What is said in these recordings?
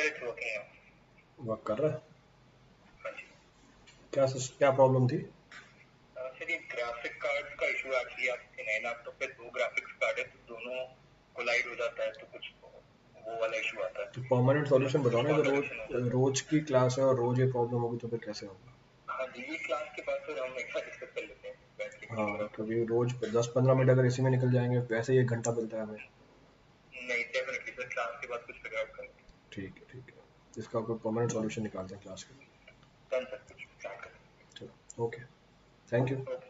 Sir it's working now. Work कर रहा है? हाँ जी क्या प्रॉब्लम थी? सर ये ग्राफिक कार्ड का इशू एक्चुअली आपके नए लैपटॉप पे 2 ग्राफिक्स कार्ड है तो दोनों कोलाइड हो जाता है तो कुछ वो वाला इशू आता है। तो परमानेंट सॉल्यूशन बताओ ना, तो Contradiction हो जाता है। रोज की क्लास है और रोज ये प्रॉब्लम होगी तो फिर कैसे होगा? हाँ जी ये क्लास के बाद फिर हम एक साथ डिस्कस कर लेते हैं बैठ के हाँ, कुछ और। क्योंकि रोज 10-15 मिनट अगर इसी में निकल जाएंगे, वैसे ही 1 घंटा मिलता है हमें। नहीं डेफिनेटली सर क्लास के बाद कुछ फिगर आउट करेंगे। ठीक है, ठीक है, इसका कोई परमानेंट सॉल्यूशन निकालते हैं क्लास के लिए। डन सर कुछ स्टार्ट करें। चलो, okay, thank you. Okay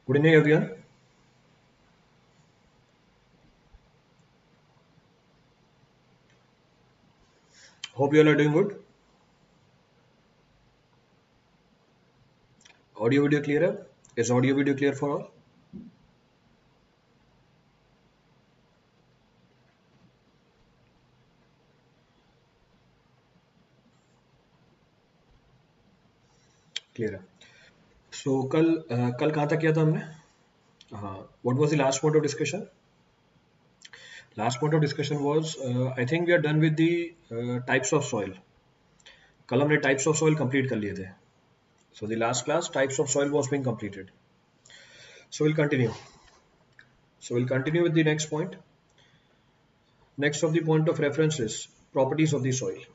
good evening everyone. Hope you all are doing good. Audio video clear? Is audio video clear for all? Clear है। सो कल कहाँ तक किया था हमने? हाँ, what was the last point of discussion? Last point of discussion was, I think we are done with the types of soil. कल हमने टाइप्स ऑफ सॉइल कंप्लीट कर लिए थे। So the last class types of soil was being completed. So will continue. So we'll continue with the next point. Next of the point of reference is properties of the soil.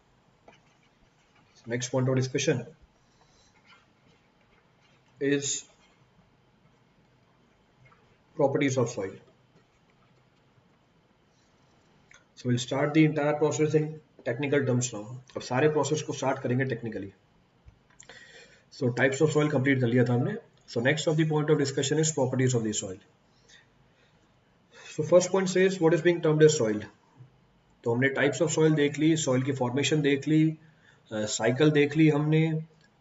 Next point of discussion is properties of soil. So we'll start the entire process in technical terms now. अब सारे process को start करेंगे technically. So types of soil complete कर लिया था हमने. So next of the point of discussion is properties of the soil. So first point says what is being termed as soil. तो हमने types of soil देख ली, soil की formation देख ली, cycle देख ली हमने,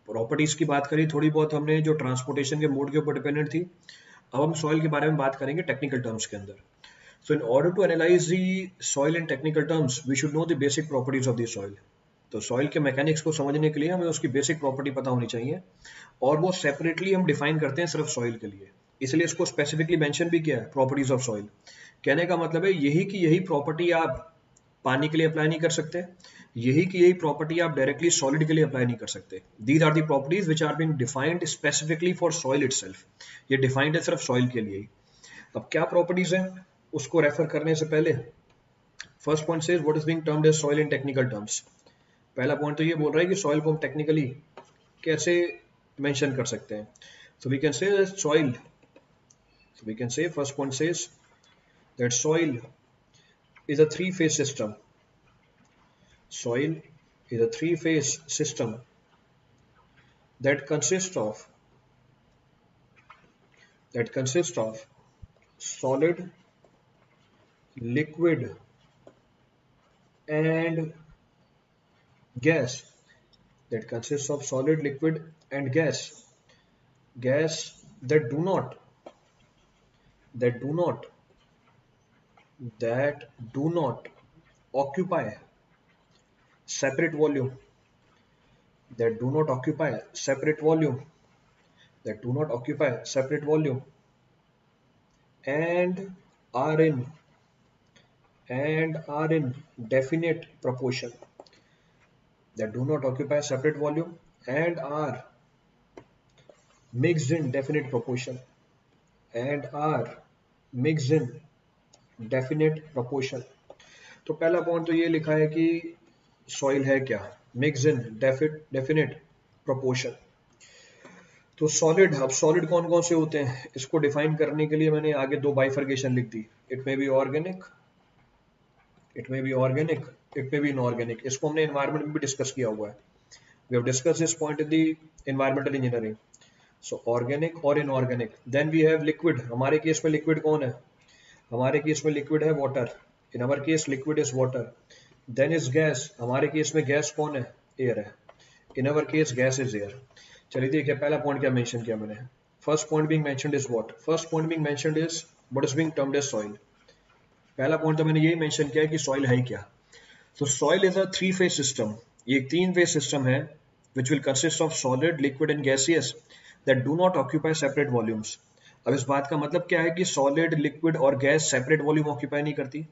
प्रॉपर्टीज की बात करी थोड़ी बहुत हमने जो ट्रांसपोर्टेशन के मोड के ऊपर डिपेंडेंट थी। अब हम सॉइल के बारे में बात करेंगे टेक्निकल टर्म्स के अंदर। So in order to analyze the soil in technical terms we should know the basic properties of the soil. तो सॉइल के मैकेनिक्स को समझने के लिए हमें उसकी बेसिक प्रॉपर्टी पता होनी चाहिए, और वो सेपरेटली हम डिफाइन करते हैं सिर्फ सॉइल के लिए, इसलिए इसको स्पेसिफिकली मेंशन भी किया है प्रॉपर्टीज ऑफ सॉइल। कहने का मतलब है यही कि यही प्रॉपर्टी आप पानी के लिए अप्लाई नहीं कर सकते, यही की यही प्रॉपर्टी आप डायरेक्टली सॉलिड के लिए अप्लाई नहीं कर सकते। These are the properties which are being defined specifically for soil itself. ये डिफाइंड है सिर्फ सॉइल के लिए ही। अब क्या प्रॉपर्टीज हैं उसको रेफर करने से पहले first point says what is being termed as soil in technical terms. पहला पॉइंट तो ये बोल रहा है कि सॉइल को हम टेक्निकली कैसे मेंशन कर सकते हैं। So we can say soil, so we can say first point says that soil is a three-phase system. Soil is a three-phase system that consists of solid, liquid, and gas. That consists of solid, liquid, and gas. Gas that do not occupy separate volume. That do not occupy separate volume. That do not occupy separate volume. And are in definite proportion. That do not occupy separate volume and are mixed in definite proportion. And are mixed in definite proportion. तो पहला point तो ये लिखा है कि soil है क्या, mix in definite proportion. तो सॉलिड, अब सॉलिड कौन कौन से होते हैं इसको डिफाइन करने के लिए मैंने आगे दो बाइफर्केशन लिख दी। It may be organic, it may be inorganic. इसको हमने एनवायरनमेंट में भी डिस्कस किया हुआ है। We have discuss this point in the environmental engineering. So organic और inorganic. Then we have liquid. हमारे केस में लिक्विड कौन है? हमारे केस में लिक्विड है water. In our case liquid is water. Then is gas. हमारे केस में गैस कौन है? एयर है। In our case gas is air. चलिए देखिए पहला पॉइंट क्या मेंशन किया मैंने। First point being mentioned is what? First point being mentioned is what is being termed as soil. पहला पॉइंट तो मैंने यही मेंशन किया है कि सॉइल है क्या। So soil is a three-phase system. ये एक तीन-phase system है, which will consist of solid, liquid and gaseous that do not occupy separate volumes. अब इस बात का मतलब क्या है कि solid, liquid और gas separate volume occupy नहीं करती.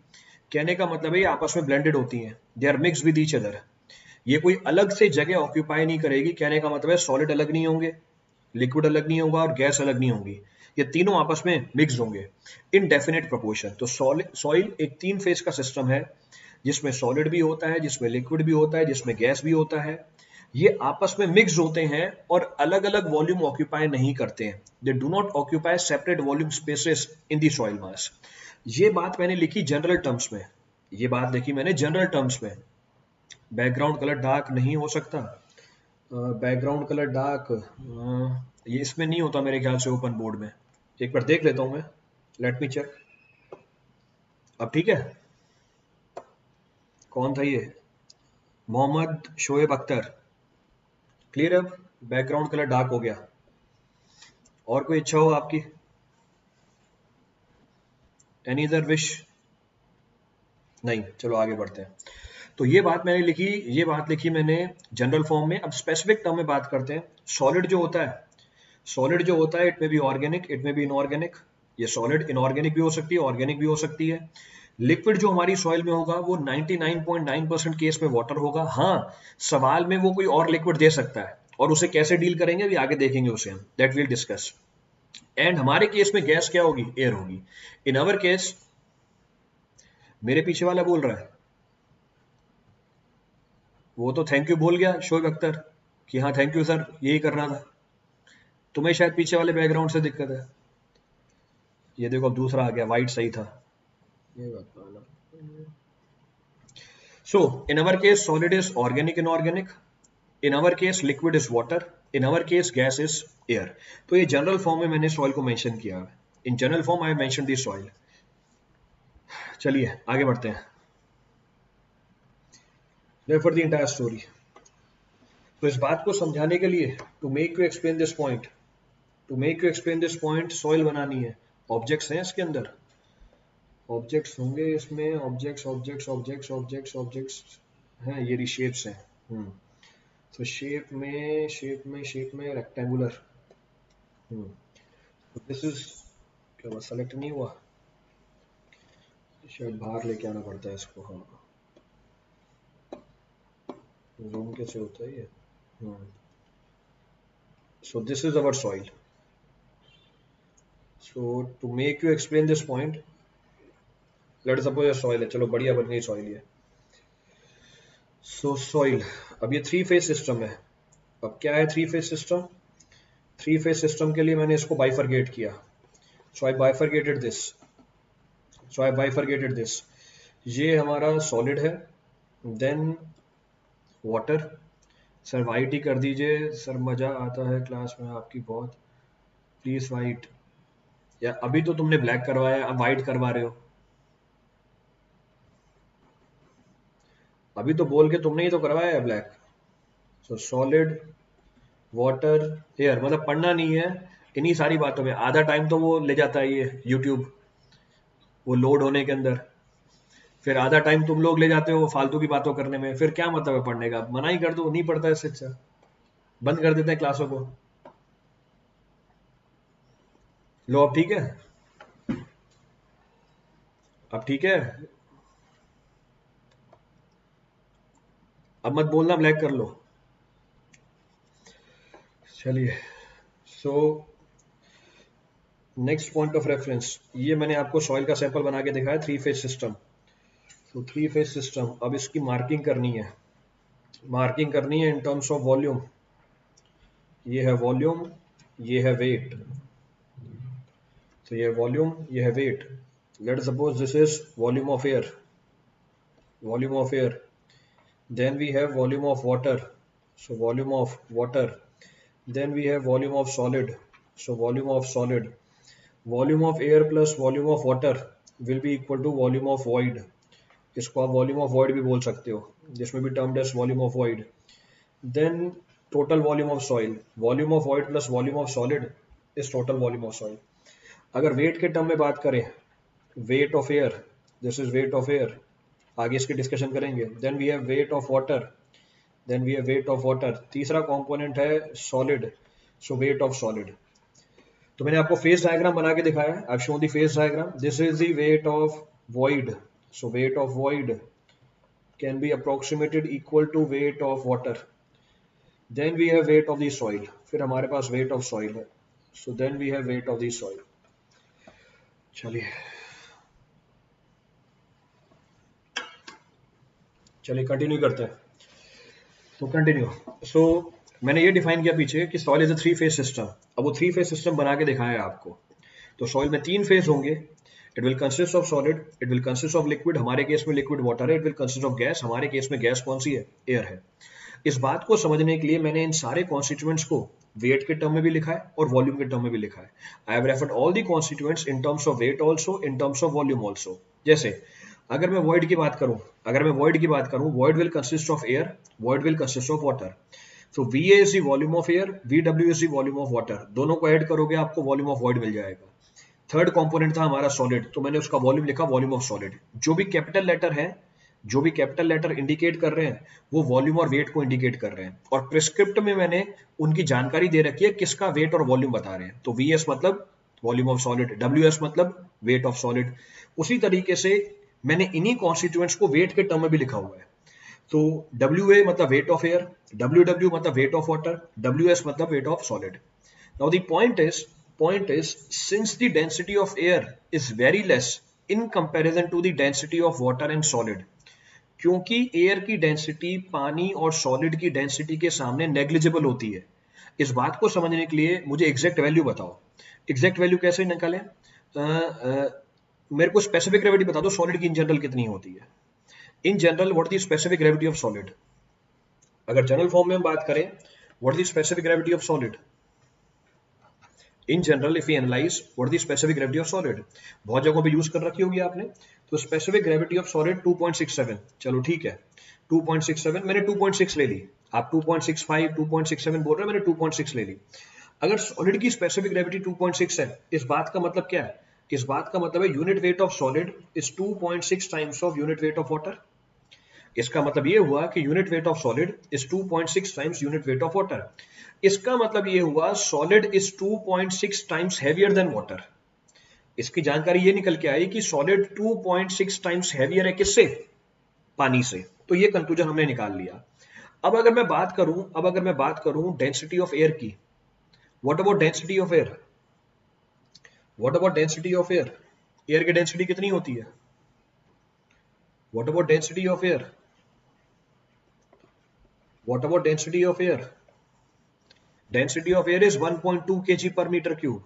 कहने का मतलब है ये आपस में blended होती हैं. They are mixed with each other. ये कोई अलग से जगह ऑक्यूपाई नहीं करेगी. कहने का मतलब है सॉलिड अलग नहीं होंगे, लिक्विड अलग नहीं होगा और गैस अलग नहीं होगी. ये तीनों आपस में मिक्स होंगे इन डेफिनेट प्रोपोर्शन. तो सॉइल एक तीन फेज का सिस्टम है जिसमें सॉलिड भी होता है, जिसमें लिक्विड भी होता है, जिसमें गैस भी होता है. ये आपस में मिक्स होते हैं और अलग अलग वॉल्यूम ऑक्यूपाई नहीं करते हैं. They do not occupy separate volume spaces in the soil मास. ये बात मैंने लिखी जनरल टर्म्स में. ये बात लिखी मैंने जनरल टर्म्स में. बैकग्राउंड कलर डार्क नहीं हो सकता. बैकग्राउंड कलर डार्क ये इसमें नहीं होता मेरे ख्याल से ओपन बोर्ड में. एक बार देख लेता हूं मैं. Let me check. अब ठीक है. कौन था ये? मोहम्मद शोएब अख्तर. क्लियर है. बैकग्राउंड कलर डार्क हो गया. और कोई इच्छा हो आपकी? Any other wish? नहीं. चलो आगे बढ़ते हैं. तो ये बात लिखी मैंने जनरल फॉर्म में. अब स्पेसिफिक टर्म में बात करते हैं. सॉलिड जो होता है इट में बी ऑर्गेनिक, इट में बी इनऑर्गेनिक. ये सॉलिड इनऑर्गेनिक भी हो सकती है, ऑर्गेनिक भी हो सकती है. लिक्विड जो हमारी सॉइल में होगा वो 99.9% केस में वाटर होगा. हाँ, सवाल में वो कोई और लिक्विड दे सकता है और उसे कैसे डील करेंगे अभी आगे देखेंगे उसे हम. That will discuss. एंड हमारे केस में गैस क्या होगी? एयर होगी. इन अवर केस, मेरे पीछे वाला बोल रहा है, वो तो थैंक यू बोल गया शोएब अख्तर कि हाँ थैंक यू सर, यही करना था. तुम्हें शायद पीछे वाले बैकग्राउंड से दिक्कत है. ये देखो अब दूसरा आ गया, वाइट सही था. ये बात. So in our case solid is organic, inorganic. In our case liquid is water. In our case gas is air. तो ये जनरल फॉर्म में मैंने सॉइल को मेंशन किया है. In general form I mention the soil. चलिए आगे बढ़ते हैं. Refer the entire story. तो इस बात को समझाने के लिए to make you explain this point soil बनानी है. ऑब्जेक्ट्स हैं इसके अंदर, ऑब्जेक्ट्स होंगे इसमें. ऑब्जेक्ट्स हैं. ये शेप्स हैं. तो शेप में रेक्टेंगुलर. दिस इज क्या बस सेलेक्ट नहीं हुआ, शायद बाहर लेके आना पड़ता है इसको. हाँ, जूम कैसे होता है ये? So this is our soil. So to make you explain this point, let's suppose ये soil है. चलो बढ़िया बन गई soil ये. So soil, अब ये थ्री फेज सिस्टम है. अब क्या है three phase system? Three phase system के लिए मैंने इसको बाइफरगेट किया. So I bifurcated this. ये हमारा सॉलिड है. Then water. सर वाइट ही कर दीजिए सर, मजा आता है क्लास में आपकी बहुत. Please white. या अभी तो तुमने ब्लैक करवाया, अब वाइट करवा रहे हो. अभी तो बोल के तुमने ही तो करवाया है ब्लैक. सो सॉलिड, वाटर, एयर. मतलब पढ़ना नहीं है इन्हीं सारी बातों में. आधा टाइम तो वो ले जाता है ये यूट्यूब, वो लोड होने के अंदर. फिर आधा टाइम तुम लोग ले जाते हो फालतू की बातों करने में. फिर क्या मतलब है पढ़ने का? मना ही कर दो, नहीं पढ़ता इससे अच्छा बंद कर देते हैं क्लासों को. लो अब ठीक है. अब ठीक है. अब मत बोलना ब्लैक कर लो. चलिए. So next point of reference, ये मैंने आपको सॉइल का सैंपल बना के दिखाया. Three phase system. तो थ्री फेज सिस्टम, अब इसकी मार्किंग करनी है इन टर्म्स ऑफ वॉल्यूम. ये है वॉल्यूम, ये है वेट. तो ये वॉल्यूम, ये है weight. Let suppose this is volume of air. Then we have volume of water. So volume of water. Then we have volume of solid. So volume of solid. Volume of air plus volume of water will be equal to volume of void. इसको आप volume of void भी बोल सकते हो. This may be termed as volume of void. Then total volume of soil. Volume of void plus volume of solid is total volume of soil. अगर weight के term में बात करें, weight of air. This is weight of air. आगे इसकी discussion करेंगे। Then we have weight of water, then we have weight of water. तीसरा component है solid, so weight of solid. तो मैंने आपको फेज डायग्राम बना के दिखाया है, I have shown the phase diagram. This is the weight of void, so weight of void can be approximated equal to weight of water. Then we have weight of the soil, फिर हमारे पास weight of soil है, so then we have weight of the soil. चलिए continue करते हैं। तो continue, सो मैंने ये define किया पीछे कि soil is a 3 phase system. अब वो 3 फेज सिस्टम बना के दिखाया है आपको। तो सॉइल में 3 फेज होंगे। It will consist of solid, it will consist of liquid, हमारे केस में लिक्विड वाटर है। It will consist of gas, हमारे केस में गैस कौन सी है? एयर है। इस बात को समझने के लिए मैंने इन सारे कॉन्स्टिट्यूएंट्स को वेट के टर्म में भी लिखा है और वॉल्यूम के टर्म में भी लिखा है। I have referred all the constituents in terms of weight also, in terms of volume also. जैसे अगर मैं वॉइड की बात करूं, void will consist of air, void will consist of water. So VA is the volume of air, VW is the volume of water। दोनों को add करोगे आपको वॉल्यूम ऑफ वॉइड मिल जाएगा। थर्ड कंपोनेंट था हमारा सॉलिड, तो मैंने उसका वॉल्यूम लिखा वॉल्यूम ऑफ सॉलिड। जो भी कैपिटल लेटर इंडिकेट कर रहे हैं वो वॉल्यूम और वेट को इंडिकेट कर रहे हैं। और प्रिस्क्रिप्ट में मैंने उनकी जानकारी दे रखी है किसका वेट और वॉल्यूम बता रहे हैं। तो VS मतलब वॉल्यूम ऑफ सॉलिड, WS मतलब वेट ऑफ सॉलिड। उसी तरीके से मैंने इन्हीं कॉन्स्टिट्यूएंट्स को वेट के टर्म में भी लिखा हुआ है। तो WA मतलब वेट ऑफ एयर, WW मतलब वेट ऑफ वाटर, WS मतलब weight of solid. Now the point is since the density of air is very less in comparison to the density of water and solid, क्योंकि air की density पानी और solid की density के सामने negligible होती है। इस बात को समझने के लिए मुझे एग्जैक्ट वैल्यू बताओ। एग्जैक्ट वैल्यू कैसे निकालें? मेरे को स्पेसिफिक ग्रेविटी बता दो सॉलिड की इन जनरल कितनी होती है। In general what is the specific gravity of solid? अगर जनरल फॉर्म में हम बात करें, what is the specific gravity of solid? In general if we analyse what is the specific gravity of solid, बहुत जगहों पे यूज कर रखी होगी आपने। तो स्पेसिफिक ग्रेविटी ऑफ सॉलिड 2.67। चलो ठीक है 2.67, मैंने 2.6 ले ली। आप 2.65 2.67 बोल रहे हैं, मैंने 2.6 ले ली। अगर सॉलिड की स्पेसिफिक ग्रेविटी 2.6 है, इस बात का मतलब क्या है? इस बात का मतलब है unit weight of solid is 2.6 times of unit weight of water. इसका मतलब ये हुआ कि unit weight of solid is 2.6 times unit weight of water. इसका मतलब ये हुआ solid is 2.6 times heavier then water. इसकी जानकारी ये निकल के आई कि सॉलिड 2.6 टाइम्स हैवियर है किससे? पानी से। तो ये कंक्लूजन हमने निकाल लिया। अब अगर मैं बात करूं डेंसिटी ऑफ एयर की, what about density of air? What about density of air? Air की डेंसिटी कितनी होती है? What about density of air? What about density of air? Density of air is 1.2 kg per meter cube.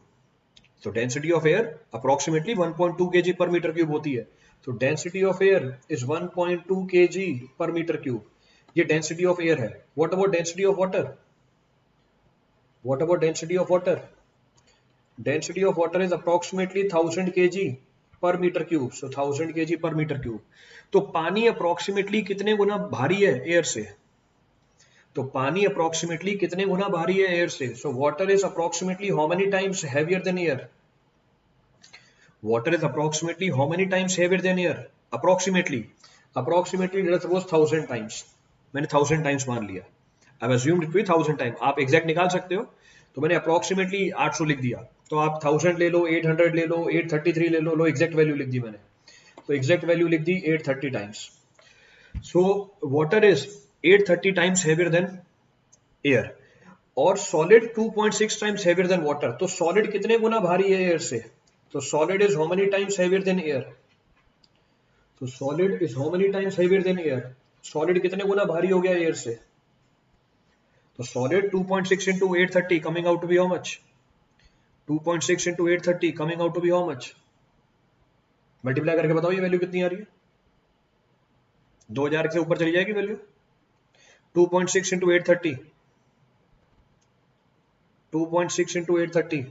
So density of air approximately 1.2 kg per meter cube होती है। So density of air is 1.2 kg per meter cube. ये density of air है। What about density of water? What about density of water? Density of water is approximately 1000 kg per meter cube. So 1000 kg per meter cube. तो पानी approximately कितने गुना भारी है air से? तो पानी अप्रोक्सीमेटली कितने गुना भारी है एयर से? So water is approximately how many times heavier than air? Water is approximately how many times heavier than air? Approximately let's suppose 1000 times. मैंने 1000 टाइम्स मान लिया। I assumed it to be 1000 time. आप exact निकाल सकते हो, तो मैंने approximately 800 लिख दिया। तो आप 1000 ले लो, 800 ले लो, 833 ले लो, एग्जैक्ट वैल्यू लिख दी मैंने। तो एग्जैक्ट वैल्यू लिख दी 830 times. So water is 830 times heavier than air और solid 2.6 times heavier than water। तो solid कितने गुना भारी है air से? तो solid is how many times heavier than air? तो solid is how many times heavier than air? solid कितने गुना भारी हो गया air से? तो solid 2.6 into 830 coming out to be how much? 2.6 into 830 coming out to be how much? Multiply करके बताओ ये वैल्यू कितनी आ रही है? 2000 से ऊपर चली जाएगी value. 2.6 into 830, 2.6 into 830,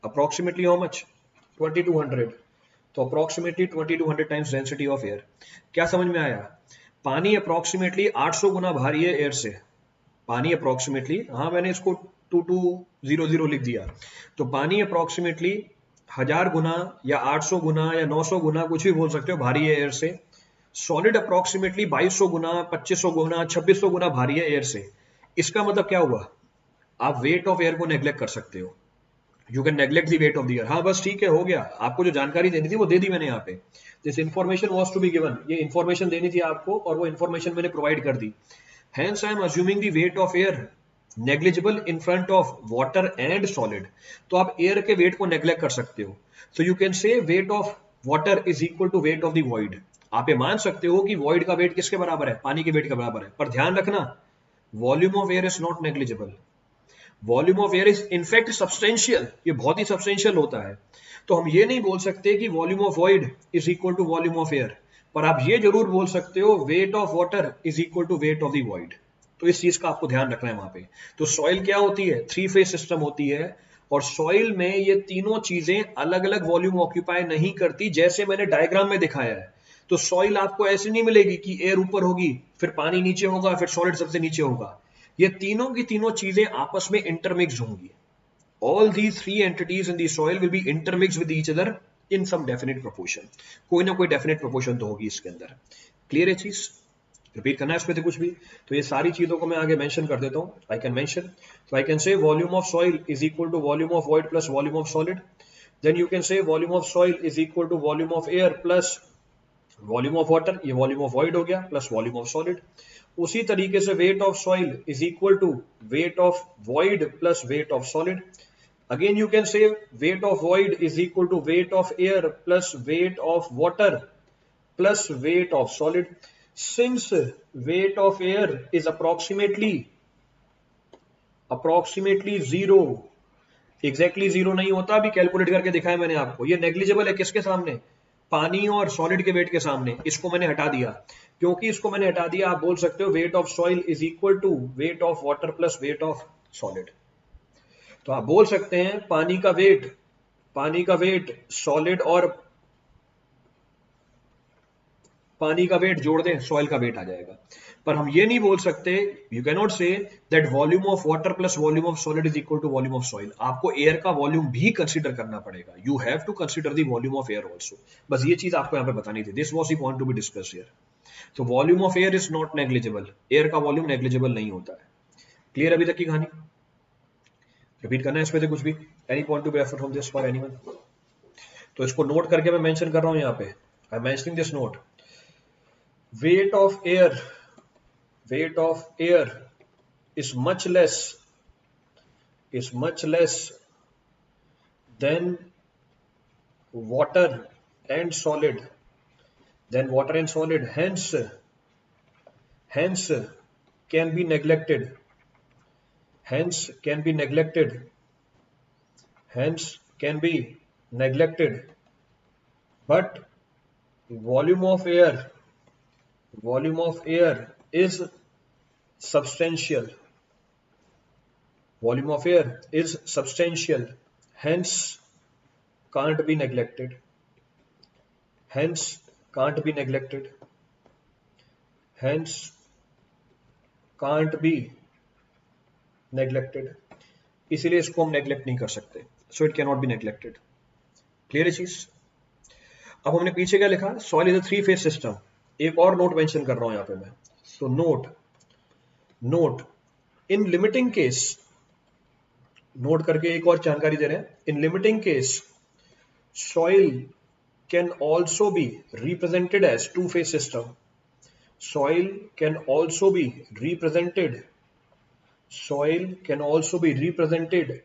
approximately how much? 2200। तो approximately 2200 times density of air। क्या समझ में आया? पानी approximately 800 गुना भारी है एयर से। पानी approximately, हाँ मैंने इसको 2200 लिख दिया। तो पानी approximately 1000 गुना या 800 गुना या 900 गुना कुछ भी बोल सकते हो भारी है एयर से। सॉलिड अप्रोक्सीमेटली 2200 गुना, 2500 गुना, 2600 गुना भारी है एयर से। इसका मतलब क्या हुआ? आप वेट ऑफ एयर को नेग्लेक्ट कर सकते हो। You can neglect the weight of the air. हाँ बस ठीक है, हो गया। आपको जो जानकारी देनी थी वो दे दी मैंने यहाँ पे। This information was to be given, ये इन्फॉर्मेशन देनी थी आपको और वो इन्फॉर्मेशन मैंने प्रोवाइड कर दी। Hence, I am assuming the weight of air negligible in front of water and solid. तो आप air के weight को neglect कर सकते हो। So you can say weight of water is equal to weight of the void. आप ये मान सकते हो कि void का weight किसके बराबर है? पानी के weight के बराबर है। पर ध्यान रखना, volume of air is not negligible. Volume of air is in fact substantial, ये बहुत ही सब्सटेंशियल होता है। तो हम ये नहीं बोल सकते कि volume of void is equal to volume of air, पर आप ये जरूर बोल सकते हो weight of water is equal to weight of the void. तो इस चीज का आपको ध्यान रखना है वहां पे। तो सॉइल क्या होती है? 3 फेज सिस्टम होती है, और सॉइल में ये तीनों चीजें अलग अलग वॉल्यूम ऑक्यूपाई नहीं करती, जैसे मैंने डायग्राम में दिखाया है। तो सॉइल आपको ऐसी नहीं मिलेगी कि एयर ऊपर होगी, फिर पानी नीचे होगा, फिर सॉलिड सबसे नीचे होगा। ये तीनों की तीनों चीजें आपस में इंटरमिक्स होंगी। All these three entities in the soil will be intermixed with each other in some definite proportion. कोई ना कोई definite proportion तो होगी इसके अंदर। क्लियर है चीज? रिपीट करना है इसमें से कुछ भी? तो ये सारी चीजों को मैं आगे मेंशन कर देता हूँ। I can mention, so I can say volume of soil is equal to volume of void plus volume of solid. Then you can say volume of soil is equal to volume of air plus volume of water, ये volume of void हो गया, plus volume of solid. उसी तरीके से weight of soil is equal to weight of void plus weight of solid. Again you can say weight of void is equal to weight of air plus weight of water plus weight of solid. Since weight of air is approximately zero, exactly zero नहीं होता, अभी calculate करके दिखाया मैंने आपको। ये negligible है किसके सामने? पानी और सॉलिड के वेट के सामने। इसको मैंने हटा दिया। क्योंकि इसको मैंने हटा दिया, आप बोल सकते हो weight of soil is equal to weight of water plus weight of solid. तो आप बोल सकते हैं पानी का वेट सॉलिड और पानी का वेट जोड़ दें, सॉइल का वेट आ जाएगा। पर हम ये नहीं बोल सकते, you can not say that volume of water plus volume of solid is equal to volume of soil. आपको एयर का वॉल्यूम भी कंसीडर करना पड़ेगा। You have to consider the volume of air also. बस ये चीज आपको यहाँ पे बतानी थी। This was the point to be discuss here. तो volume of air is not negligible, air का वॉल्यूम नेग्लिजिबल नहीं होता है। क्लियर अभी तक की कहानी? रिपीट करना है इसमें से कुछ भी? Any point to be refer from this for anyone? तो इसको नोट करके मैं मेंशन कर रहा हूं यहाँ पे। I am mentioning this note. weight of air is much less than water and solid, hence can be neglected, but volume of air is substantial, hence can't be neglected, hence can't be neglected, इसीलिए इसको हम neglect नहीं कर सकते। So it can not be neglected. Clear है चीज? अब हमने पीछे क्या लिखा? Soil is a 3 phase system. एक और नोट मेंशन कर रहा हूं यहां पे मैं। So note in limiting case, note करके एक और जानकारी दे रहे हैं। In limiting case soil can also be represented as 2 phase system. Soil can also be represented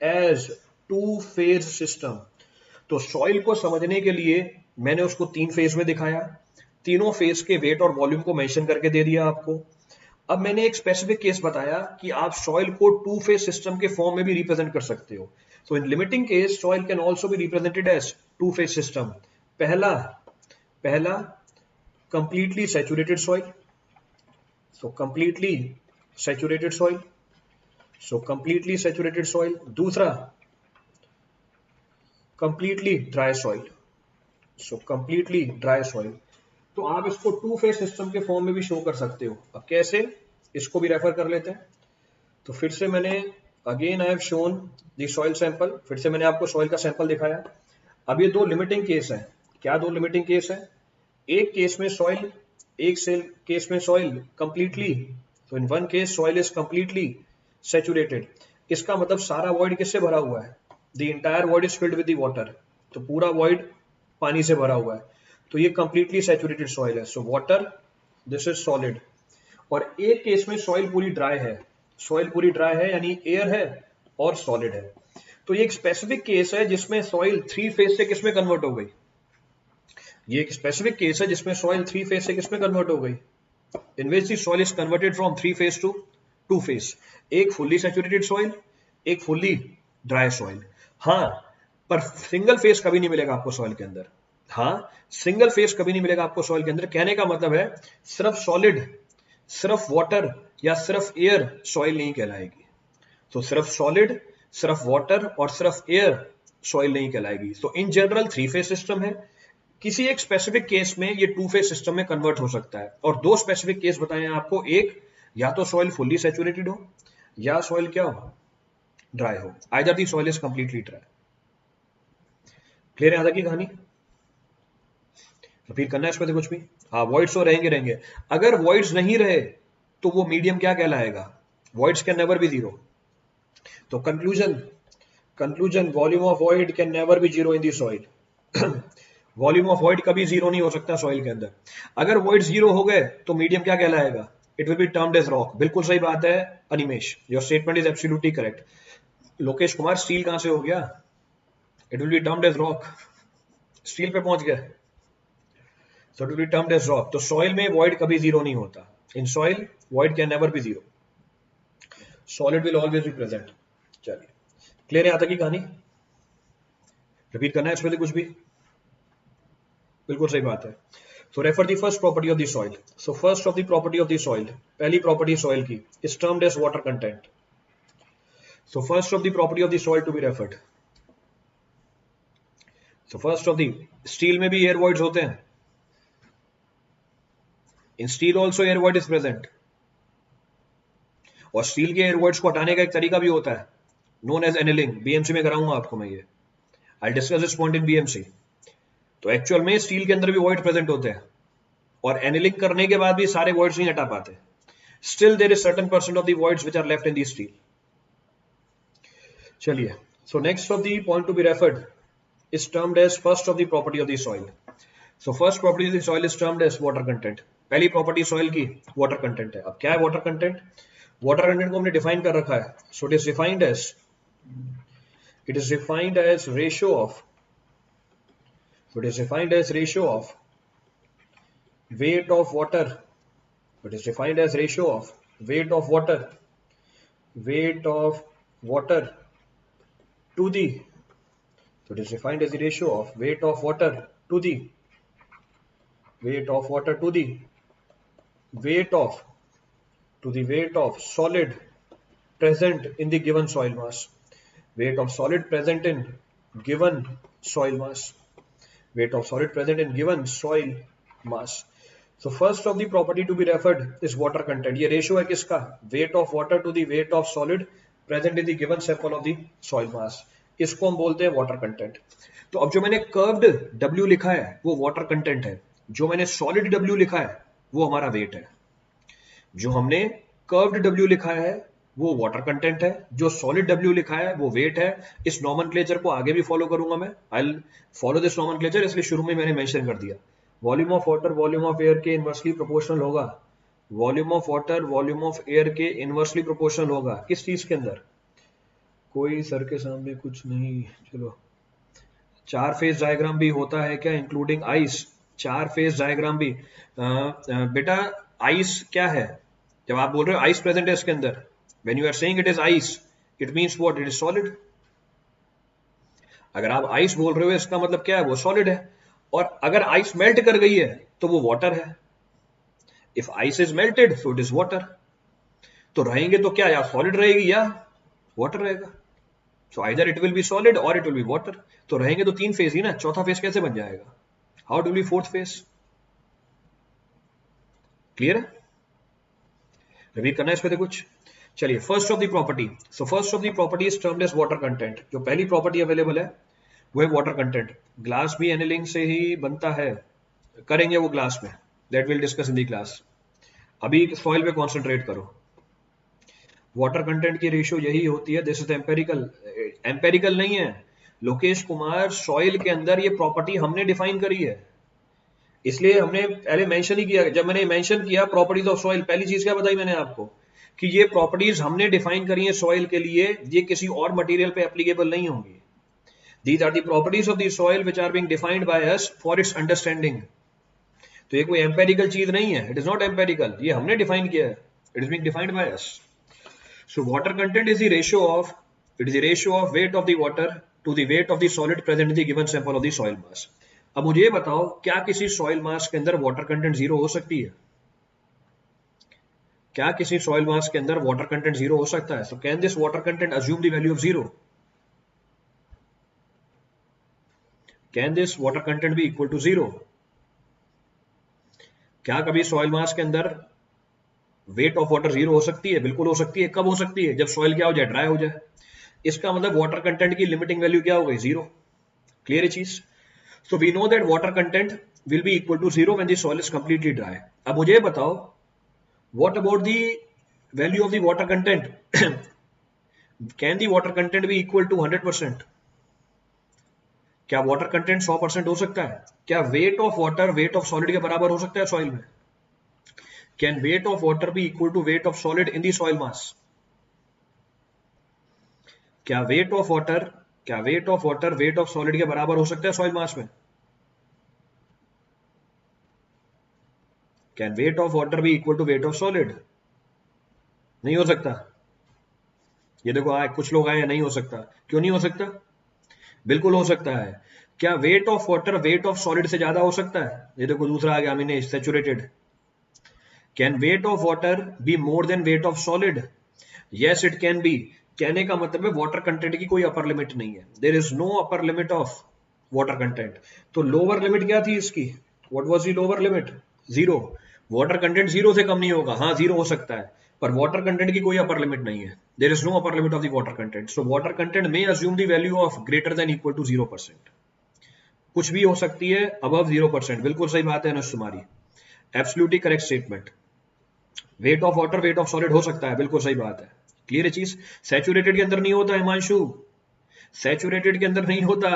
as 2 phase system. तो सॉइल को समझने के लिए मैंने उसको 3 फेज में दिखाया, तीनों फेज के वेट और वॉल्यूम को मेंशन करके दे दिया आपको। अब मैंने एक स्पेसिफिक केस बताया कि आप सॉइल को 2 फेज सिस्टम के फॉर्म में भी रिप्रेजेंट कर सकते हो। So in limiting case soil can also be represented as 2 phase system. पहला completely saturated soil, so completely saturated soil. दूसरा completely dry soil, so completely dry soil. तो आप इसको 2 फेज सिस्टम के फॉर्म में भी शो कर सकते हो। अब कैसे, इसको भी रेफर कर लेते हैं। तो फिर से मैंने again I have shown the soil sample, फिर से मैंने आपको सॉइल का सैंपल दिखाया। अब ये दो लिमिटिंग केस है। क्या दो लिमिटिंग केस है? एक केस में सॉइल, एक सेल केस में सॉइल कंप्लीटली, तो in one case soil is completely saturated. इसका मतलब सारा वॉइड किससे भरा हुआ है? The entire void is filled with the water, तो पूरा वॉइड पानी से भरा हुआ है, तो ये कंप्लीटली सैचुरेटेड सॉइल है। So water, this is solid. और एक केस में सॉइल पूरी ड्राई है, सॉइल पूरी ड्राई है यानी एयर है और सॉलिड है। तो ये एक स्पेसिफिक केस है जिसमें सॉइल थ्री फेज से किसमें कन्वर्ट हो गई। ये एक स्पेसिफिक केस है जिसमें सॉइल थ्री फेज से किसमें कन्वर्ट हो गई, in which the soil is converted from three phase to two phase. एक फुल्ली सैचुरेटेड सॉइल, एक फुल्ली ड्राई सॉइल। हाँ, पर सिंगल फेज कभी नहीं मिलेगा आपको सॉइल के अंदर। हाँ, सिंगल फेज कभी नहीं मिलेगा आपको सॉइल के अंदर। कहने का मतलब है सिर्फ सॉलिड, सिर्फ वाटर या सिर्फ एयर सॉइल नहीं कहलाएगी। तो सिर्फ सॉलिड, सिर्फ वाटर और सिर्फ एयर सॉइल नहीं कहलाएगी। तो in general three phase system है, किसी एक स्पेसिफिक केस में ये टू फेज सिस्टम में कन्वर्ट हो सकता है। और दो स्पेसिफिक केस बताए हैं आपको, एक या तो सॉइल फुल्ली सैचुरेटेड हो या सॉइल क्या हो, ड्राई हो। Either the soil is completely dry. Clear है यहाँ तक की कहानी? रिपीट करना है इसमें कुछ भी? हाँ, वॉइड्स तो रहेंगे। अगर वॉइड्स नहीं रहे तो वो मीडियम क्या कहलाएगा? Voids can never be zero. तो conclusion, volume of void can never be zero in the soil. Volume of void कभी जीरो नहीं हो सकता सॉइल के अंदर। अगर वॉइड जीरो हो गए तो मीडियम क्या कहलाएगा? It will be termed as rock. बिल्कुल सही बात है Animesh, your statement is absolutely correct. Lokesh Kumar, steel कहां से हो गया? It will be termed as rock. Steel पे पहुंच गए, so it will be termed as rock। तो सॉइल में वॉइड कभी जीरो नहीं होता। In soil void can never be zero, solid will always be present. चलिए, क्लियर है यहाँ तक की कहानी? रिपीट करना है इसमें कुछ भी? बिल्कुल सही बात है। So refer the first property of the soil. So first of the property of the soil, पहली property soil की is termed as water content. So first of the property of the soil to be referred. So first of the, steel में भी air voids होते हैं। In steel also air void is present. और steel के air voids को हटाने का एक तरीका भी होता है, known as annealing। बीएमसी में कराऊंगा आपको मैं ये। I'll discuss this point in BMC। तो एक्चुअल में स्टील के अंदर भी void present होते हैं, और एनिलिंग करने के बाद भी सारे voids नहीं हटा पाते। Still there is certain percent of the voids which are left in the steel। चलिए, so next of the point to be referred is termed as first of the property of the soil। So first property of the soil is termed as water content। पहली property soil की water content है। अब क्या है water content? Water content को हमने define कर रखा है। So it is defined as ratio of, weight of water, it is defined as ratio of weight of water to the, so it is defined as the ratio of weight of water to the weight of solid present in the given soil mass। Weight of solid present in given soil mass। So first of the property to be referred is water content। ये ratio है किसका? weight of water to the weight of solid present in the given sample of the soil mass। इसको हम बोलते हैं water content. तो अब जो मैंने कर्व्ड W लिखा है वो वाटर कंटेंट है, जो मैंने सॉलिड W लिखा है वो हमारा वेट है। जो हमने कर्व्ड W लिखा है वो वाटर कंटेंट है, जो सॉलिड W लिखा है वो वेट है। इस नॉमेनक्लेचर को आगे भी फॉलो करूंगा मैं, I will follow this nomenclature, इसलिए शुरू में मैंने मेंशन कर दिया। Volume of water volume of air के इनवर्सली प्रोपोर्शनल होगा। Volume of water volume of air के इनवर्सली प्रोपोर्शनल होगा। किस चीज के अंदर? कोई सर के सामने कुछ नहीं। चलो, चार फेज डायग्राम भी होता है क्या, इंक्लूडिंग आइस? चार फेज डायग्राम भी बेटा, आइस क्या है? जब आप बोल रहे हो आइस प्रेजेंट है इसके अंदर, when you are saying it is ice, it means what? It is solid। अगर आप आइस बोल रहे हो इसका मतलब क्या है? वो सॉलिड है। और अगर आइस मेल्ट कर गई है तो वो वाटर है। If ice is melted so it is water. तो रहेंगे तो क्या, या सॉलिड रहेगी या वाटर रहेगा। So either it will B solid और इट विल बी वाटर। तो रहेंगे तो तीन फेज ही ना, चौथा फेज कैसे बन जाएगा? How to be fourth phase? Clear है? रिपीट करना है इस पे कुछ? चलिए, first of the property. So first of the property is termed as water content. जो पहली प्रॉपर्टी अवेलेबल है वो है वाटर कंटेंट। ग्लास भी एनिलिंग से ही बनता है, करेंगे वो ग्लास में, that will discuss in the class. अभी सॉइल पे कॉन्सेंट्रेट करो। वाटर कंटेंट की रेशियो यही होती है, दिस इज एम्पेरिकल। एम्पेरिकल नहीं है लोकेश कुमार, सॉइल के अंदर ये प्रॉपर्टी हमने डिफाइन करी है, इसलिए हमने पहले मेंशन ही किया। जब मैंने मेंशन किया प्रॉपर्टीज ऑफ सॉइल, पहली चीज क्या बताई मैंने आपको कि ये प्रॉपर्टीज हमने डिफाइन करी है सॉइल के लिए, ये किसी और मटेरियल पे एप्लीकेबल नहीं होंगी। These are the properties of the soil which are being defined by us for its understanding. तो ये कोई एम्पेरिकल चीज नहीं है, इट इज नॉट एम्पेरिकल, ये हमने डिफाइन किया है, it is being defined by us. So water content is the ratio of, it is the ratio of weight of the water to the weight of the solid present in the given sample of the soil mass. अब मुझे ये बताओ, क्या किसी soil मास के अंदर water content zero हो सकती है? क्या किसी सॉइल मास के अंदर वाटर कंटेंट जीरो हो सकता है? So can this water content assume the value of zero? Can this water content be equal to zero? क्या कभी सॉइल मास के अंदर वेट ऑफ वाटर जीरो हो सकती है? बिल्कुल हो सकती है। कब हो सकती है? जब सॉइल क्या हो जाए, ड्राई हो जाए। इसका मतलब वाटर कंटेंट की लिमिटिंग वैल्यू क्या हो गई? जीरो। क्लियर है चीज? So we know that water content will be equal to zero when the soil is completely dry. अब मुझे बताओ, what about the value of the water content? Can the water content be equal to 100%? क्या water content 100% हो सकता है? क्या weight of water weight of solid के बराबर हो सकता है सॉइल में? Can weight of water be equal to weight of solid in the soil mass? क्या weight of water weight of solid के बराबर हो सकता है soil mass में? Can weight of water be equal to weight of solid? नहीं हो सकता। ये देखो आए कुछ लोग आए, नहीं हो सकता। क्यों नहीं हो सकता? बिल्कुल हो सकता है। क्या weight of water weight of solid से ज्यादा हो सकता है? ये देखो दूसरा आ गया, हमने saturated. Can weight of water be more than weight of solid? Yes, it can be. कहने का मतलब है वाटर कंटेंट की कोई अपर लिमिट नहीं है, there is no upper limit of water content. तो लोअर लिमिट क्या थी इसकी? What was the lower limit? Zero. Water content zero से कम नहीं होगा, हाँ जीरो हो सकता है, पर वाटर कंटेंट की कोई अपर लिमिट नहीं है, there is no upper limit of the water content. So water content may assume the value of greater than equal to 0%। कुछ भी हो सकती है अबव 0%। बिल्कुल सही बात है अनुज तुम्हारी, absolutely correct statement. Wait of water weight of solid हो सकता है, बिल्कुल सही बात है। क्लियर है चीज? सैचुरेटेड के अंदर नहीं होता हिमांशु, सैचुरेटेड के अंदर नहीं होता।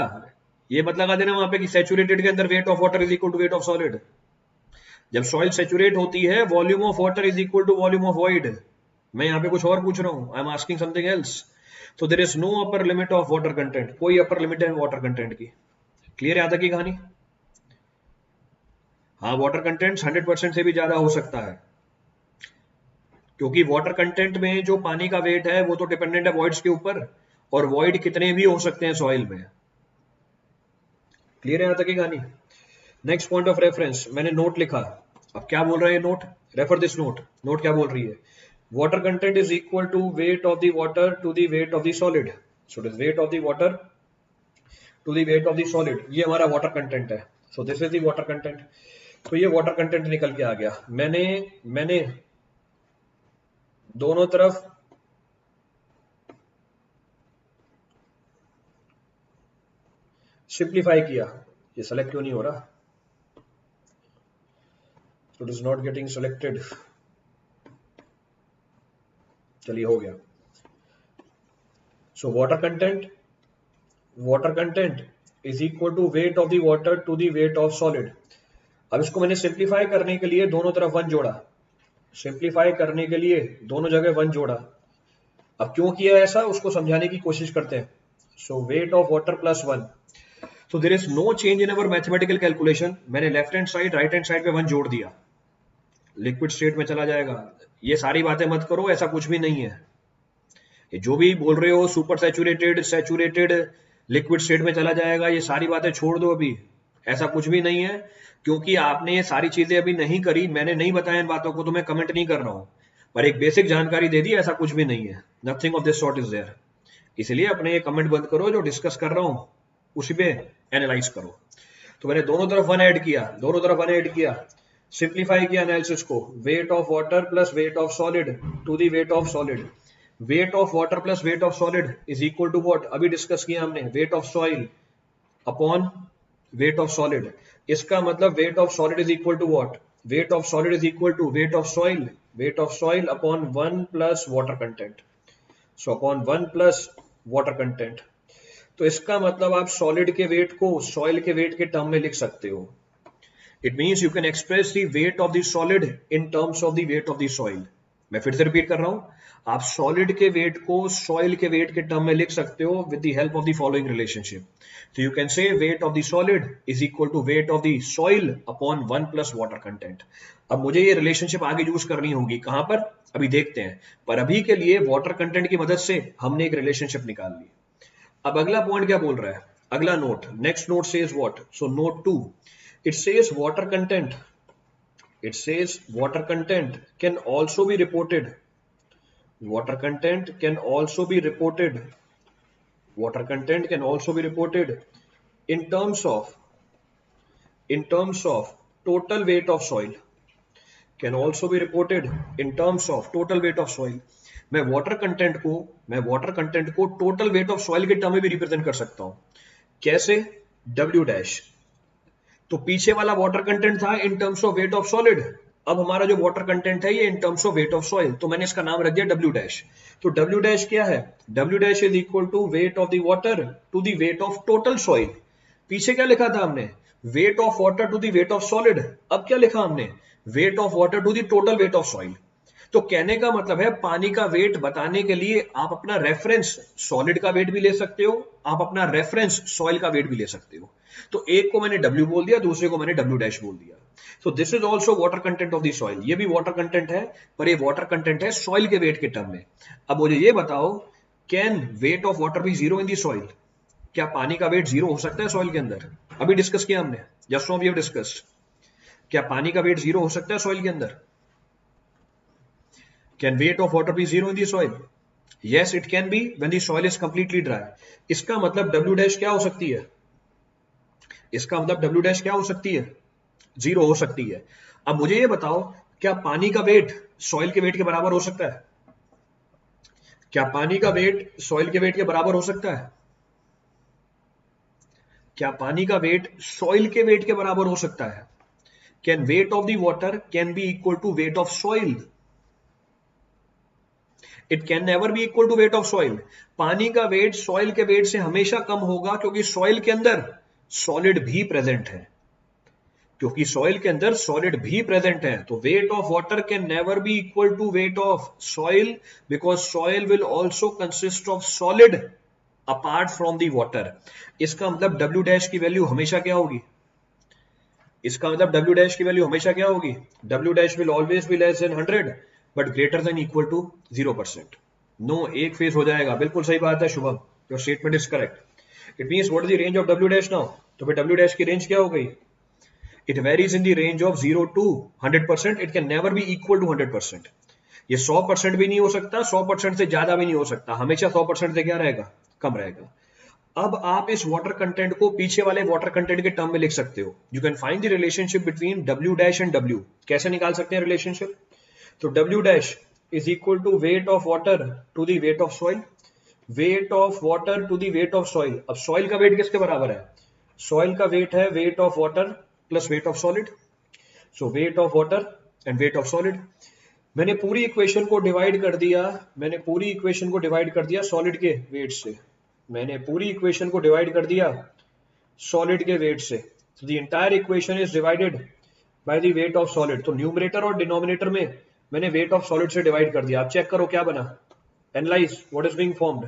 ये मत लगा देना वहां पे कि सैचुरेटेड के अंदर weight of water is equal to weight of solid. जब सॉइल सैचुरेट होती है, volume of water is equal to volume of void. मैं यहाँ पे कुछ और पूछ रहा हूँ, I am asking something else. तो there is no upper limit of water content, कोई अपर लिमिट है वाटर कंटेंट की। क्लियर है यहाँ तक की कहानी? हाँ, वाटर कंटेंट 100% से भी ज्यादा हो सकता है, क्योंकि वाटर कंटेंट में जो पानी का वेट है वो तो डिपेंडेंट है वॉइड्स के ऊपर, और वॉइड कितने भी हो सकते हैं सॉइल में। क्लियर है यहाँ तक की कहानी? नेक्स्ट पॉइंट ऑफ रेफरेंस, मैंने नोट लिखा। अब क्या बोल रहा है note? Refer this note. Note क्या बोल रही है? Water content is equal to weight of the water to the weight of the solid. So it is weight of the water to the weight of the solid. ये हमारा water content है, so this is the water content. तो ये water content निकल के आ गया। मैंने दोनों तरफ सिंप्लीफाई किया। ये सेलेक्ट क्यों नहीं हो रहा? So it is not getting selected. चलिए हो गया। So water content is equal to weight of the water to the weight of solid। अब इसको मैंने सिंप्लीफाई करने के लिए दोनों तरफ 1 जोड़ा, सिंप्लीफाई करने के लिए दोनों जगह 1 जोड़ा। अब क्यों किया ऐसा उसको समझाने की कोशिश करते हैं। So weight of water plus 1। So there is no change in our mathematical calculation. मैंने left hand side right hand side पे 1 जोड़ दिया, लिक्विड स्टेट में चला जाएगा। ये सारी बातें मत करो, ऐसा कुछ भी नहीं है। ये जो भी बोल रहे हो super saturated saturated liquid state में चला जाएगा, ये सारी बातें छोड़ दो अभी, ऐसा कुछ भी नहीं है। क्योंकि आपने ये सारी चीजें अभी नहीं करी, मैंने नहीं बताया इन बातों को, तो मैं कमेंट नहीं कर रहा हूं, पर एक बेसिक जानकारी दे दी, ऐसा कुछ भी नहीं है। Nothing of this sort is there. इसलिए अपने ये कमेंट बंद करो, जो डिस्कस कर रहा हूं उसी पे एनालाइज करो। तो मैंने दोनों तरफ 1 ऐड किया, दोनों तरफ 1 ऐड किया, सिंप्लीफाई किया एनालिसिस को। Weight of water plus weight of solid to the weight of solid. Weight of water plus weight of solid is equal to what? अभी डिस्कस किया हमने, weight of soil upon weight of solid. इसका मतलब weight of solid is equal to what? Weight of solid is equal to weight of soil upon 1 plus water content. So upon 1 plus water content. तो इसका मतलब आप solid के wait को soil के weight के टर्म में लिख सकते हो। It means you can express the weight of the solid in terms of the weight of the soil. मैं फिर से रिपीट कर रहा हूं, आप सॉलिड के वेट को सॉइल के वेट के टर्म में लिख सकते हो with the help of the following relationship. तो you can say weight of the solid is equal to weight of the soil upon 1 plus water content. अब मुझे ये रिलेशनशिप आगे यूज करनी होगी, कहां पर अभी देखते हैं, पर अभी के लिए वाटर कंटेंट की मदद से हमने एक रिलेशनशिप निकाल ली। अब अगला पॉइंट क्या बोल रहा है, अगला note, next note says what? So note 2 it says water content can also be reported water content can also be reported in terms of total weight of soil can also be reported in terms of total weight of soil। मैं water content को total weight of soil के term में भी represent कर सकता हूं। कैसे? W dash. तो पीछे वाला वाटर कंटेंट था in terms of weight of solid, अब हमारा जो वाटर कंटेंट है ये in terms of weight of soil, तो मैंने इसका नाम रख दिया W डैश। तो W डैश क्या है? W dash is equal to weight of the water to the weight of total soil. पीछे क्या लिखा था हमने? Weight of water to the weight of solid. अब क्या लिखा हमने? Weight of water to the total weight of soil. तो कहने का मतलब है पानी का वेट बताने के लिए आप अपना रेफरेंस सॉलिड का वेट भी ले सकते हो, आप अपना रेफरेंस सॉइल का वेट भी ले सकते हो। तो एक को मैंने W बोल दिया, दूसरे को मैंने W डैश बोल दिया। So this is also water content of the soil. ये भी वाटर कंटेंट है, पर ये वाटर कंटेंट है सॉइल के वेट के टर्म में। अब मुझे ये बताओ, can weight of water be zero in the soil? क्या पानी का वेट जीरो हो सकता है सॉइल के अंदर? अभी डिस्कस किया हमने, just now we have discussed. क्या पानी का वेट जीरो हो सकता है सॉइल के अंदर? Can weight of water be zero in the soil? Yes, it can be when the soil is completely dry. इसका मतलब W डैश क्या हो सकती है? इसका मतलब W डैश क्या हो सकती है? जीरो हो सकती है। अब मुझे ये बताओ, क्या पानी का वेट सॉइल के वेट के बराबर हो सकता है? क्या पानी का वेट सॉइल के वेट के बराबर हो सकता है? क्या पानी का वेट सॉइल के वेट के बराबर हो सकता है? Can weight of the water can be equal to weight of soil? It can never be equal to weight of soil. पानी का वेट सॉइल के वेट से हमेशा कम होगा, क्योंकि सॉइल के अंदर सॉलिड भी प्रेजेंट है, तो weight of water can never be equal to weight of soil, because soil will also consist of solid apart from the water. इसका मतलब W डैश की वैल्यू हमेशा क्या होगी? W dash will always be less than 100 but greater than equal to 0%। No, एक phase हो जाएगा। बिल्कुल सही बात है Shubham, your statement is correct. It means what is the range of W dash now? तो फिर W डैश की रेंज क्या हो गई? It varies in the range of 0 to 100%। It can never be equal to 100%। ये 100% भी नहीं हो सकता, 100% से ज्यादा भी नहीं हो सकता, हमेशा 100% से क्या रहेगा? कम रहेगा। अब आप इस वाटर कंटेंट को पीछे वाले वाटर कंटेंट के टर्म में लिख सकते हो। You can find the relationship between W dash and W। कैसे निकाल सकते हैं रिलेशनशिप? तो W dash is equal to weight of water to the weight of soil, weight of water to the weight of soil। अब soil का weight किसके बराबर है? soil का weight है weight of water plus weight of solid। so weight of water and weight of solid। मैंने पूरी equation को डिवाइड कर दिया, सॉलिड के वेट से, सॉलिड के वेट से। so the entire equation is divided by the weight of solid। तो न्यूमरेटर और डिनोमिनेटर में मैंने वेट ऑफ सॉलिड से डिवाइड कर दिया। आप चेक करो क्या बना, analyze what is being formed.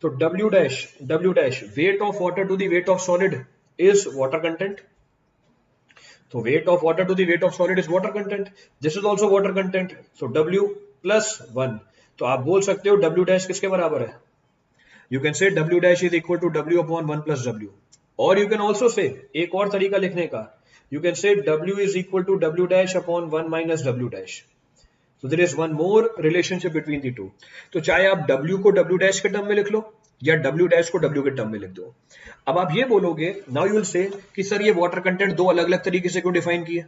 तो W dash weight of water to the weight of solid is water content. तो weight of water to the weight of solid is water content, this is also water content. So W plus 1। तो आप बोल सकते हो W dash किसके बराबर है? You can say W dash is equal to W upon 1 plus W। और you can also say, एक और तरीका लिखने का, you can say W is equal to W dash upon 1 minus W dash. So there is one more relationship between the two। तो चाहे आप W को W डैश के टर्म में लिख लो या W डैश को W के टर्म में लिख दो। अब आप ये बोलोगे, नाउ यू विल से कि सर ये वाटर कंटेंट दो अलग अलग तरीके से क्यों डिफाइन किए?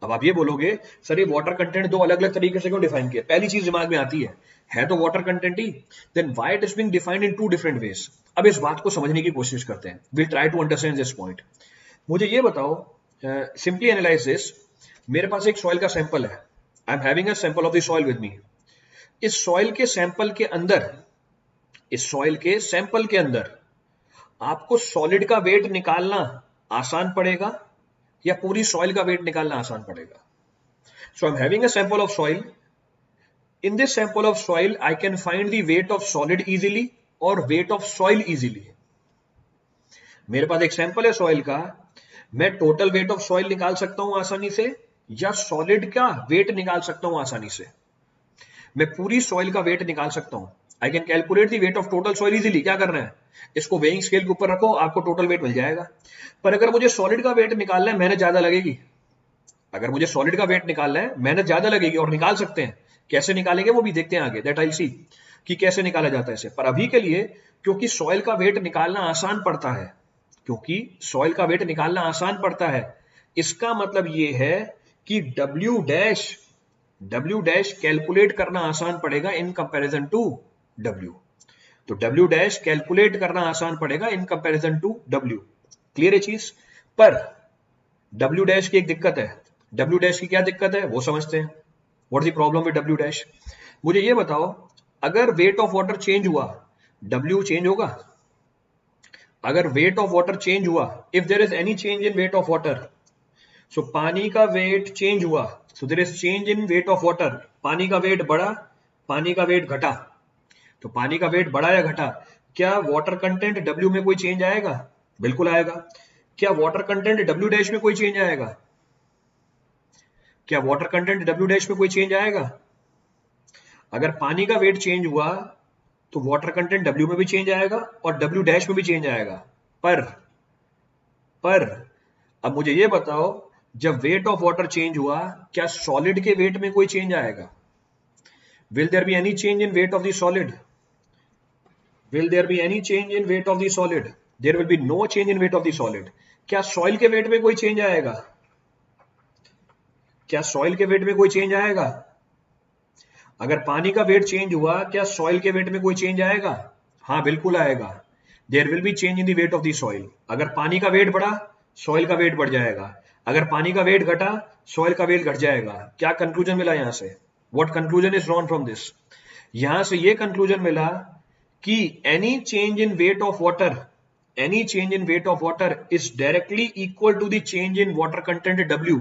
अब आप ये बोलोगे सर ये वाटर कंटेंट दो अलग अलग तरीके से क्यों डिफाइन किए? पहली चीज दिमाग में आती है तो वाटर कंटेंट ही, then why it is being defined in two different ways. अब इस बात को समझने की कोशिश करते हैं, will try to understand this point. मुझे ये बताओ, सिंपली एनालाइज दिस। मेरे पास एक सॉइल का सैंपल है, आई am having a sample of the soil with me. इस सॉइल के सैंपल के अंदर, इस सॉइल के सैंपल के अंदर आपको सॉलिड का वेट निकालना आसान पड़ेगा या पूरी सॉइल का वेट निकालना आसान पड़ेगा? So I am having a sample of soil. In this sample of soil, I can find the weight of solid easily और weight of soil easily. मेरे पास एक सैंपल है सॉइल का, मैं टोटल वेट ऑफ सॉइल निकाल सकता हूं आसानी से या सॉलिड का वेट निकाल सकता हूं आसानी से? मैं पूरी सॉइल का वेट निकाल सकता हूं। I can calculate the weight of total soil easily. क्या करना है, इसको वेइंग स्केल के ऊपर रखो, आपको टोटल वेट मिल जाएगा। पर अगर मुझे सॉलिड का वेट निकालना है, मेहनत ज्यादा लगेगी। अगर मुझे सॉलिड का वेट निकालना है, मेहनत ज्यादा लगेगी, और निकाल सकते हैं। कैसे निकालेंगे वो भी देखते हैं आगे, दैट आई सी कि कैसे निकाला जाता है इसे। पर अभी के लिए, क्योंकि सॉइल का वेट निकालना आसान पड़ता है, क्योंकि सॉइल का वेट निकालना आसान पड़ता है, इसका मतलब ये है कि W डैश कैलकुलेट करना आसान पड़ेगा इन कंपैरिजन टू W। तो W डैश कैलकुलेट करना आसान पड़ेगा in comparison to W। Clear है चीज? पर W डैश की एक दिक्कत है। W डैश की क्या दिक्कत है वो समझते हैं। What is the problem with W dash? मुझे ये बताओ, अगर वेट ऑफ वाटर चेंज हुआ, W चेंज होगा? अगर वेट ऑफ वाटर चेंज हुआ, if there is any change in weight of water, so पानी का वेट चेंज हुआ, so there is change in weight of water. पानी का वेट बढ़ा, पानी का वेट घटा, तो पानी का वेट बढ़ा या घटा, क्या वाटर कंटेंट W में कोई चेंज आएगा? बिल्कुल आएगा। क्या वाटर कंटेंट W डैश में कोई चेंज आएगा? क्या वाटर कंटेंट W डैश में कोई चेंज आएगा? अगर पानी का वेट चेंज हुआ तो वाटर कंटेंट W में भी चेंज आएगा और W डैश में भी चेंज आएगा। पर अब मुझे ये बताओ, जब वेट ऑफ वाटर चेंज हुआ, क्या सॉलिड के वेट में कोई चेंज आएगा? Will there be any change in weight of the solid? Will there be any change in weight of the solid? There will be no change in weight of the solid. क्या soil के weight में कोई change आएगा? क्या soil के weight में कोई change आएगा? अगर पानी का वेट चेंज हुआ, क्या सॉइल के वेट में कोई चेंज आएगा? हाँ, बिल्कुल आएगा। There will be change in the weight of the soil. अगर पानी का वेट बढ़ा, सॉइल का वेट बढ़ जाएगा। अगर पानी का वेट घटा, सॉइल का वेट घट जाएगा। क्या कंक्लूजन मिला यहां से? What conclusion is drawn from this? यहां से ये कंक्लूजन मिला कि any change in weight of water, any change in weight of water is directly equal to the change in water content W,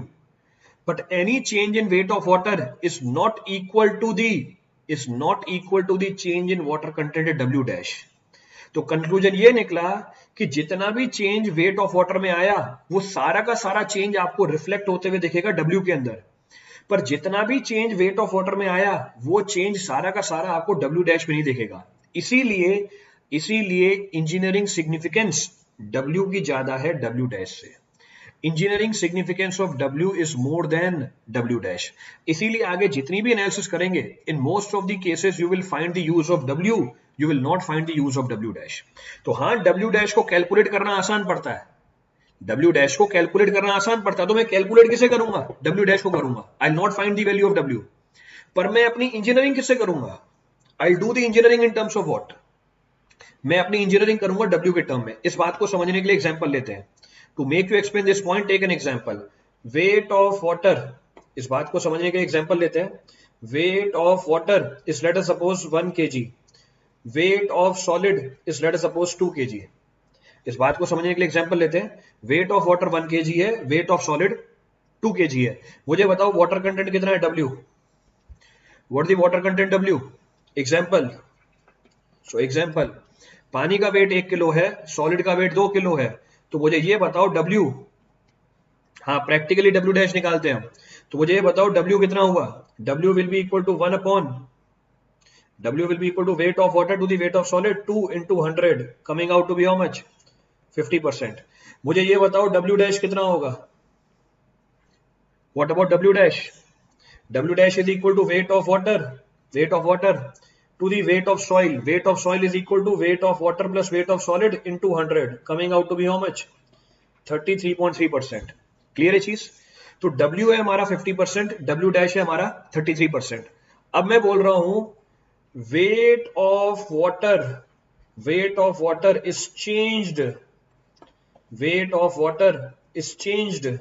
but any change in weight of water is not equal to the change in water content W dash। तो conclusion ये निकला कि जितना भी change wait of water में आया, वो सारा का सारा चेंज आपको रिफ्लेक्ट होते हुए दिखेगा W के अंदर। पर जितना भी चेंज वेट ऑफ वाटर में आया, वो चेंज सारा का सारा आपको W डैश में नहीं दिखेगा। इसीलिए इंजीनियरिंग सिग्निफिकेंस W की ज्यादा है W डैश से। Engineering significance of W is more than W dash. इसीलिए आगे जितनी भी एनालिसिस करेंगे, in most of the cases you will find the use of W, you will not find the use of W dash. तो हाँ, W dash को calculate करना आसान पड़ता है, W डैश को कैलकुलेट करना आसान पड़ता है, तो मैं कैलकुलेट किसे करूंगा? W डैश को करूंगा। I will not find the value of W। पर मैं अपनी इंजीनियरिंग किससे करूंगा? I do the engineering in terms of what? मैं अपनी इंजीनियरिंग करूंगा W के टर्म में। इस बात को समझने के लिए एग्जांपल लेते हैं। To make you explain this point, take an example. Weight of water, इस बात को समझने के लिए एग्जांपल लेते हैं। Weight of water is let us suppose 1 kg. Weight of solid is let us suppose 2 kg. इस बात को समझने के लिए एग्जांपल लेते हैं। Weight of water 1 kg है, weight of solid 2 kg है। मुझे बताओ वाटर कंटेंट कितना है W? What is the water content W? Example. So example, पानी का वेट 1 किलो है, सॉलिड का वेट 2 किलो है। तो मुझे ये बताओ W, हाँ प्रैक्टिकली W डैश निकालते हैं। तो मुझे ये बताओ W कितना हुआ? W will be equal to 1 upon W will be equal to weight of water to the weight of solid 2 into 100, coming out to be how much? 50%। मुझे ये बताओ W डैश कितना होगा? What about W dash? W dash is equal to weight of water to the weight of soil. Weight of soil is equal to weight of water plus weight of solid into 100, coming out to be how much? 33.3%। Clear है चीज? तो W है हमारा 50%, W dash है हमारा 33%। अब मैं बोल रहा हूं wait of water weight of water is changed, weight of water is changed,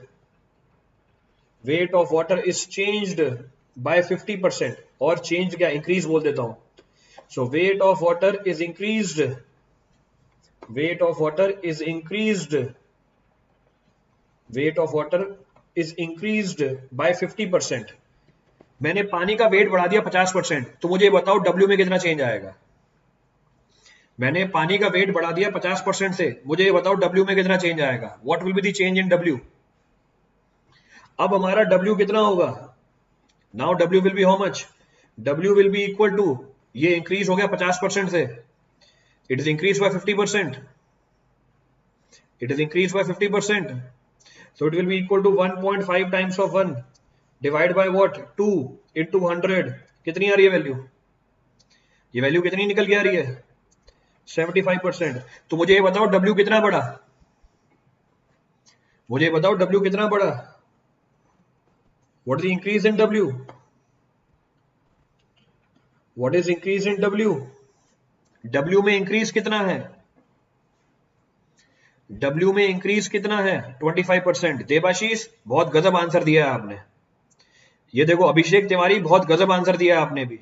weight of water is changed by 50%, और चेंज क्या, इंक्रीज बोल देता हूं. So weight of water is increased, weight of water is increased, weight of water is increased by 50%. मैंने पानी का wait बढ़ा दिया 50%, तो मुझे बताओ W में कितना चेंज आएगा. मैंने पानी का वेट बढ़ा दिया 50% से, मुझे बताओ W में कितना चेंज आएगा. What will be the change in W. अब हमारा W कितना होगा. Now W will be how much. W will be equal to, ये इंक्रीज हो गया 50% से, it is increase by 50%, it is increase by 50%, so it will be equal to 1.5 times of 1 divided by what, 2 into 100. कितनी आ रही है value, ये value कितनी निकल के आ रही है, 75%. तो मुझे ये बताओ W कितना बढ़ा, मुझे बताओ W कितना बढ़ा. What is the increase in W? What is increase in W? W में इंक्रीज कितना है, W में इंक्रीज कितना है, 25%. देवाशीष बहुत गजब आंसर दिया है आपने. ये देखो अभिषेक तिवारी बहुत गजब आंसर दिया आपने भी.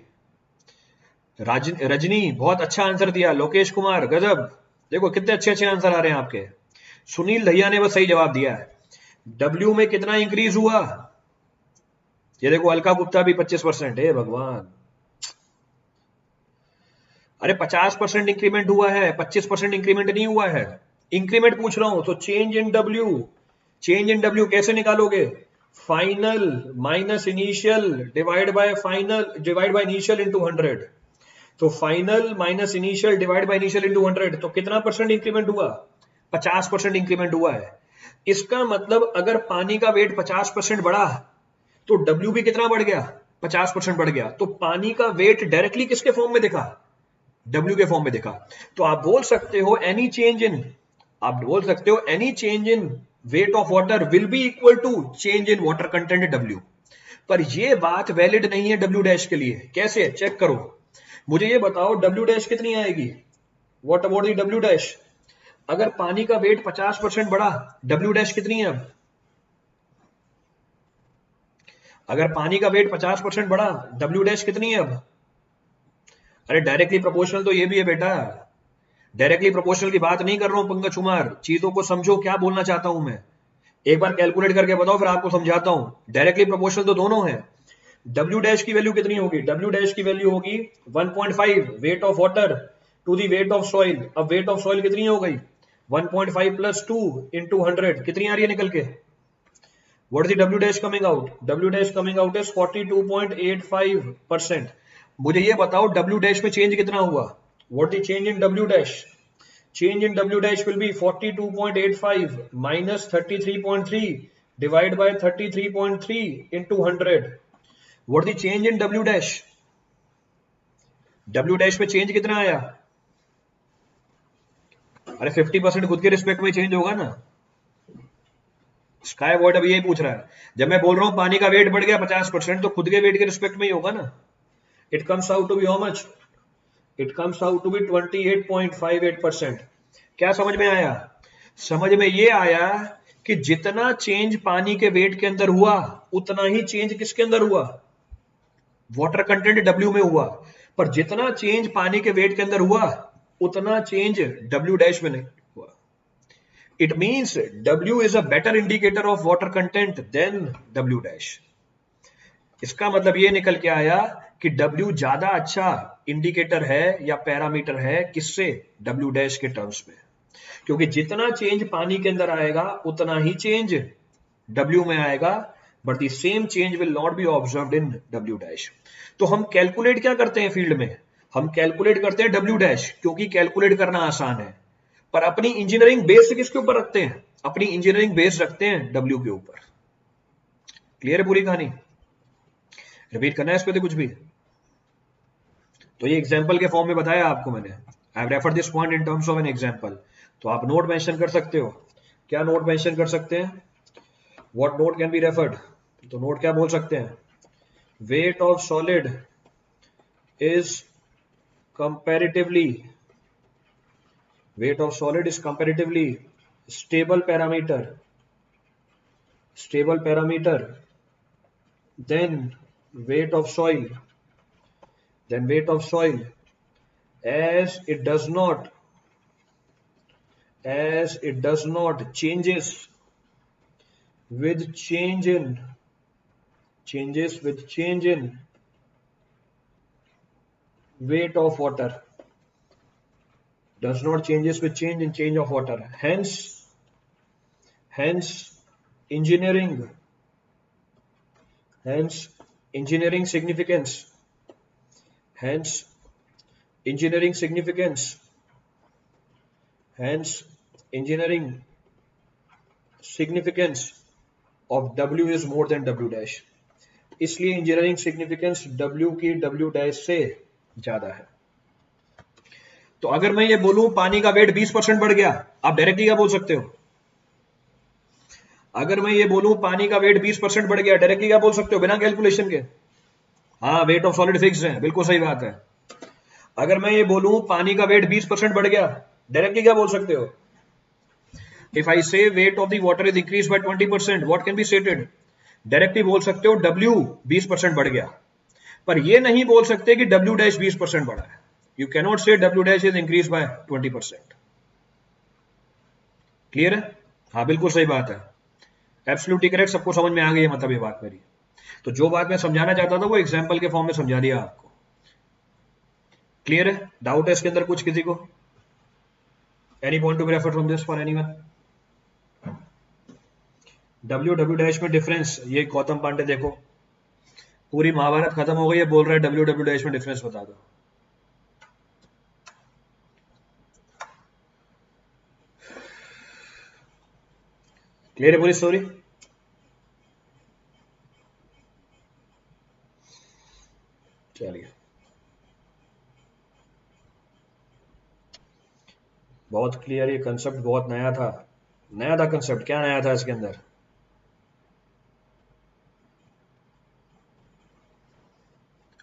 रजनी बहुत अच्छा आंसर दिया. लोकेश कुमार गजब. देखो कितने अच्छे अच्छे आंसर आ रहे हैं आपके. सुनील दहिया ने बस सही जवाब दिया है. W में कितना इंक्रीज हुआ, ये देखो अलका गुप्ता भी 25%. हे भगवान, अरे 50% इंक्रीमेंट हुआ है, 25% इंक्रीमेंट नहीं हुआ है. इंक्रीमेंट पूछ रहा हूं. तो change in W, change in W कैसे निकालोगे, final minus initial divide by final divide by initial into 100. तो final minus initial divide by initial into 100, तो कितना परसेंट इंक्रीमेंट हुआ, 50% इंक्रीमेंट हुआ है. इसका मतलब अगर पानी का वेट 50% बढ़ा तो W भी कितना बढ़ गया, 50% बढ़ गया. तो पानी का वेट डायरेक्टली किसके फॉर्म में दिखा, W के फॉर्म में दिखा. तो आप बोल सकते हो एनी चेंज इन, आप बोल सकते हो any change in weight of water will be equal to change in water content W. पर ये बात वैलिड नहीं है W डैश के लिए. कैसे, चेक करो. मुझे ये बताओ W डैश कितनी आएगी, what about the W dash. अगर पानी का वेट 50% बढ़ा, W डैश कितनी है अब, अगर पानी का वेट 50% बढ़ा, W डैश कितनी है अब. अरे डायरेक्टली प्रोपोर्शनल तो ये भी है बेटा, डायरेक्टली प्रोपोर्शनल की बात नहीं कर रहा हूं पंकज कुमार. चीजों को समझो, क्या बोलना चाहता हूं मैं. एक बार कैलकुलेट करके बताओ, फिर आपको समझाता हूं. डायरेक्टली प्रोपोर्शनल तो दोनों है. W डैश की वैल्यू कितनी होगी, W डैश की वैल्यू होगी 1.5 weight of water to the weight of soil. अब वेट ऑफ सॉइल कितनी हो गई, 1.5 प्लस 2 इंटू 100, कितनी आ रही है निकल के. What is the W dash coming out? W dash coming out is 42.85%. मुझे ये बताओ W dash में चेंज कितना हुआ. What is change in W dash? Change in W dash will be 42.85 minus 33.3 divided by 33.3 into 100. What is the change in W dash? W dash में change कितना आया, अरे 50% खुद के रिस्पेक्ट में चेंज होगा ना. स्काई वॉइड अब यही पूछ रहा है. जब मैं बोल रहा हूं पानी का वेट बढ़ गया 50%, तो खुद के वेट के रिस्पेक्ट में ही होगा ना. It comes out to be how much, it comes out to be 28.58%. क्या समझ में आया, समझ में ये आया कि जितना चेंज पानी के वेट के अंदर हुआ, उतना ही चेंज किसके अंदर हुआ, वाटर कंटेंट W में हुआ. पर जितना चेंज पानी के वेट के अंदर हुआ, उतना चेंज W डैश में नहीं हुआ. It means W is a better indicator of water content than W dash. इसका मतलब ये निकल के आया कि W ज्यादा अच्छा इंडिकेटर है या पैरामीटर है, किससे, W डैश के टर्म्स में. क्योंकि जितना चेंज पानी के अंदर आएगा, उतना ही चेंज W में आएगा, but the same change will not be observed in W dash. तो हम कैलकुलेट क्या करते हैं फील्ड में, हम कैलकुलेट करते हैं W डैश, क्योंकि कैलकुलेट करना आसान है. पर अपनी इंजीनियरिंग बेस किसके ऊपर रखते हैं, अपनी इंजीनियरिंग बेस रखते हैं W के ऊपर. क्लियर है पूरी कहानी, रिपीट करना है इस पे तो कुछ भी. तो ये एग्जांपल के फॉर्म में बताया आपको मैंने. आई have referred this point in terms of an example. तो आप नोट मेंशन कर सकते हो. क्या नोट मेंशन कर सकते हैं, what note can be referred. तो नोट क्या बोल सकते हैं, wait of solid is comparatively Weight of solid is comparatively stable parameter than weight of soil, as it does not changes with change in weight of water, does not changes with change of water. Hence engineering significance hence engineering significance of W is more than W dash. इसलिए engineering significance W की W dash से ज्यादा है. तो अगर मैं ये बोलूं पानी का वेट 20% बढ़ गया, आप डायरेक्टली क्या बोल सकते हो? अगर मैं ये बोलूं पानी का वेट 20% बढ़ गया, डायरेक्टली क्या बोल सकते हो बिना कैलकुलेशन के? हाँ, वेट ऑफ सॉलिड फिक्स्ड है, बिल्कुल सही बात है. अगर मैं ये बोलूं पानी का वेट 20% बढ़ गया, डायरेक्टली क्या बोल सकते हो? If I say weight of the water is increased by 20%, what can be stated? Directly बोल सकते हो W 20% बढ़ गया, पर ये नहीं बोल सकते कि W डैश 20% बढ़ा है. You cannot say W dash is increased by 20%. Clear है? हाँ, बिल्कुल सही बात है. Absolutely correct. सबको समझ में आ गई है मतलब ये बात मेरी. तो जो बात मैं समझाना चाहता था वो एग्जाम्पल के फॉर्म में समझा दिया आपको. क्लियर है? डाउट है इसके अंदर कुछ किसी को? Any point to be refer from this for anyone? W dash में डिफरेंस, ये गौतम पांडे देखो, पूरी महाभारत खत्म हो गई है, बोल रहा है W डैश में डिफरेंस बता दो. क्लियर है पूरी स्टोरी? चलिए, बहुत क्लियर. ये कंसेप्ट बहुत नया था कंसेप्ट. क्या नया था इसके अंदर?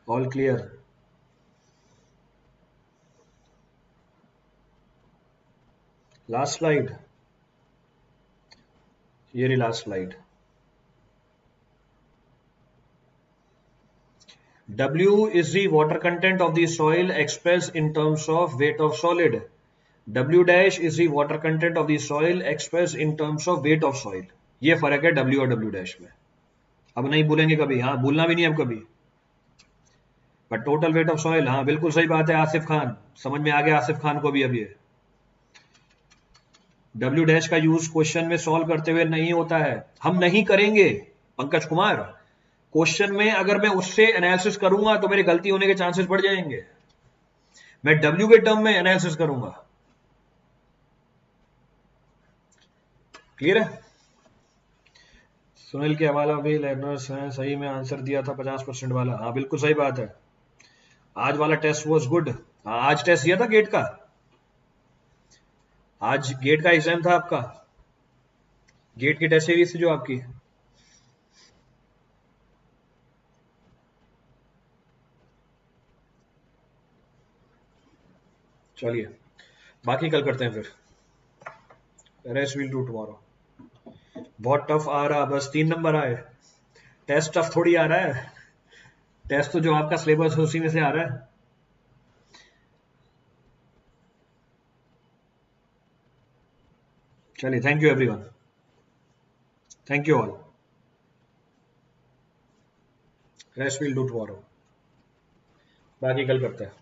All clear? लास्ट स्लाइड, ये रही last slide. W is the water content of the soil expressed in terms of weight of solid. W dash is the water content of the soil expressed in terms of weight of soil. ये फर्क है W और W dash में. अब नहीं भूलेंगे कभी, हाँ, भूलना भी नहीं अब कभी. But total weight of soil, हाँ बिल्कुल सही बात है. आसिफ खान, समझ में आ गया आसिफ खान को भी. अब ये W डैश का यूज क्वेश्चन में सॉल्व करते हुए नहीं होता है, हम नहीं करेंगे पंकज कुमार. क्वेश्चन में अगर मैं उससे एनालिसिस करूंगा तो मेरे गलती होने के चांसेस बढ़ जाएंगे. मैं W के टर्म में एनालिसिस करूंगा. क्लियर है? सुनील के हवाला भी लर्नर्स हैं, सही में आंसर दिया था 50% वाला. हाँ बिल्कुल सही बात है. आज वाला टेस्ट वाज गुड. हाँ, आज टेस्ट दिया था गेट का. आज गेट का एग्जाम था आपका. गेट की टेस्ट सीरीज थी जो आपकी. चलिए, बाकी कल करते हैं फिर. Rest will do tomorrow. बहुत टफ आ रहा, बस 3 नंबर आए. टेस्ट टफ थोड़ी आ रहा है. टेस्ट तो जो आपका सिलेबस है उसी में से आ रहा है. चलिए, thank you everyone. Thank you all. Rest will do tomorrow. बाकी कल करते हैं.